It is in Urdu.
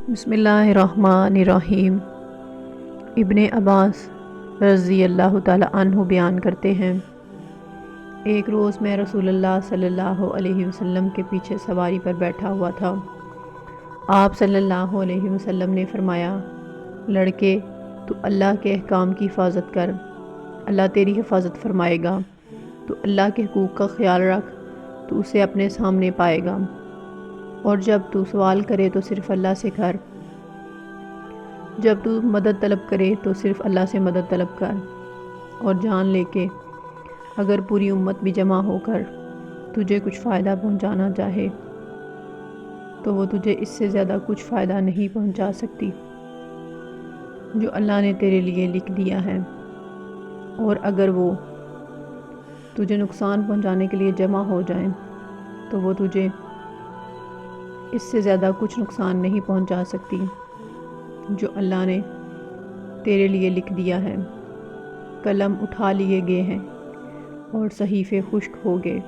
بسم اللہ الرحمن الرحیم۔ ابن عباس رضی اللہ تعالی عنہ بیان کرتے ہیں، ایک روز میں رسول اللہ صلی اللہ علیہ وسلم کے پیچھے سواری پر بیٹھا ہوا تھا۔ آپ صلی اللہ علیہ وسلم نے فرمایا، لڑکے تو اللہ کے احکام کی حفاظت کر، اللہ تیری حفاظت فرمائے گا۔ تو اللہ کے حقوق کا خیال رکھ تو اسے اپنے سامنے پائے گا، اور جب تو سوال کرے تو صرف اللہ سے کر، جب تو مدد طلب کرے تو صرف اللہ سے مدد طلب کر، اور جان لے کے اگر پوری امت بھی جمع ہو کر تجھے کچھ فائدہ پہنچانا چاہے تو وہ تجھے اس سے زیادہ کچھ فائدہ نہیں پہنچا سکتی جو اللہ نے تیرے لیے لکھ دیا ہے، اور اگر وہ تجھے نقصان پہنچانے کے لیے جمع ہو جائیں تو وہ تجھے اس سے زیادہ کچھ نقصان نہیں پہنچا سکتی جو اللہ نے تیرے لیے لکھ دیا ہے۔ قلم اٹھا لیے گئے ہیں اور صحیفے خشک ہو گئے۔